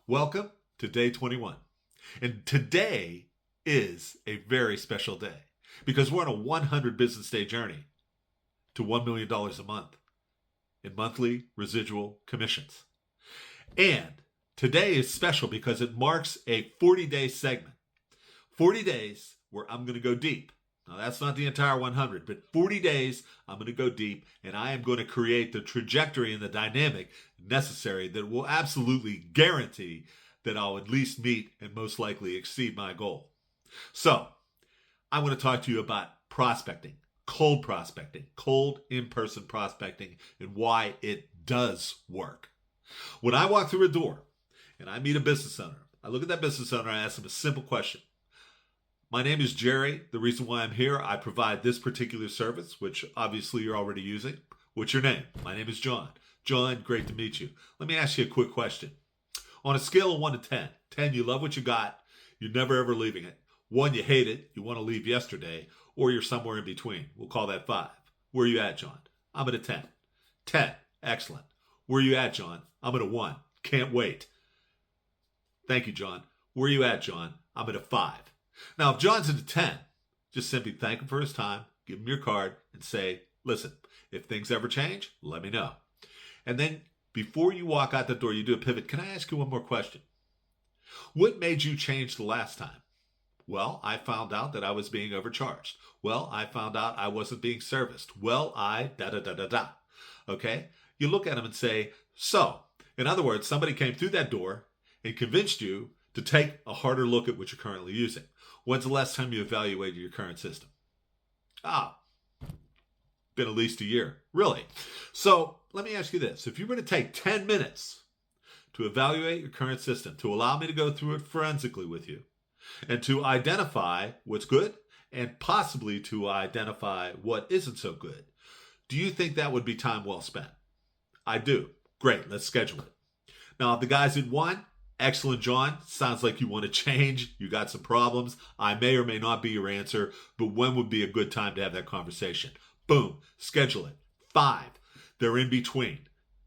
Welcome to day 21. And today is a very special day because we're on a 100 business day journey to $1 million a month in monthly residual commissions. And today is special because it marks a 40-day segment. 40 days where I'm going to go deep. Now, that's not the entire 100, but 40 days I'm going to go deep, and I am going to create the trajectory and the dynamic necessary that will absolutely guarantee that I'll at least meet and most likely exceed my goal. So, I want to talk to you about prospecting, cold in-person prospecting, and why it does work. When I walk through a door and I meet a business owner, I look at that business owner and I ask them a simple question. My name is Jerry. The reason why I'm here, I provide this particular service, which obviously you're already using. What's your name? My name is John. John, great to meet you. Let me ask you a quick question. On a scale of 1 to 10, 10, you love what you got, you're never ever leaving it. 1, you hate it, you want to leave yesterday, or you're somewhere in between. We'll call that 5. Where are you at, John? I'm at a 10. 10, excellent. Where are you at, John? I'm at a 1. Can't wait. Thank you, John. Where are you at, John? I'm at a 5. Now, if John's at a 10, just simply thank him for his time, give him your card, and say, listen, if things ever change, let me know. And then before you walk out the door, you do a pivot. Can I ask you one more question? What made you change the last time? Well, I found out that I was being overcharged. Well, I found out I wasn't being serviced. Well, I da-da-da-da-da. Okay? You look at him and say, so, in other words, somebody came through that door and convinced you to take a harder look at what you're currently using. When's the last time you evaluated your current system? Been at least a year. Really? So let me ask you this. If you're going to take 10 minutes to evaluate your current system, to allow me to go through it forensically with you, and to identify what's good and possibly to identify what isn't so good, do you think that would be time well spent? I do. Great. Let's schedule it. Now, if the guy's at 1, excellent, John. Sounds like you want to change. You got some problems. I may or may not be your answer, but when would be a good time to have that conversation? Boom. Schedule it. 5. They're in between.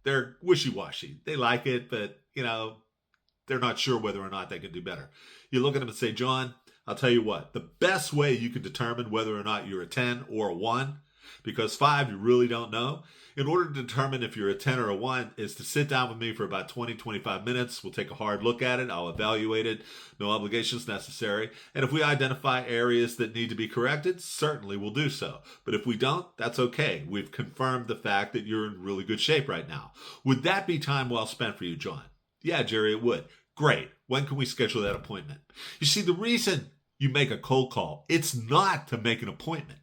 They're wishy-washy. They like it, but, they're not sure whether or not they can do better. You look at them and say, John, I'll tell you what. The best way you can determine whether or not you're a 10 or a 1, because 5 you really don't know, in order to determine if you're a 10 or a 1 is to sit down with me for about 20, 25 minutes. We'll take a hard look at it. I'll evaluate it. No obligations necessary. And if we identify areas that need to be corrected, certainly we'll do so. But if we don't, that's okay. We've confirmed the fact that you're in really good shape right now. Would that be time well spent for you, John? Yeah, Jerry, it would. Great. When can we schedule that appointment? You see, the reason you make a cold call, it's not to make an appointment.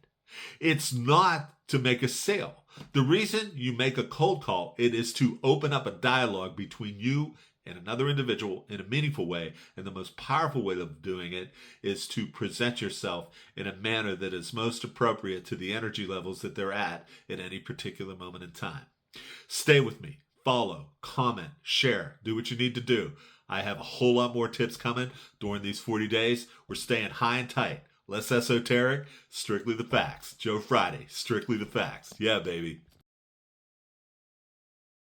It's not to make a sale. The reason you make a cold call, it is to open up a dialogue between you and another individual in a meaningful way. And the most powerful way of doing it is to present yourself in a manner that is most appropriate to the energy levels that they're at any particular moment in time. Stay with me. Follow, comment, share, do what you need to do. I have a whole lot more tips coming during these 40 days. We're staying high and tight. Less esoteric, strictly the facts. Joe Friday, strictly the facts. Yeah, baby.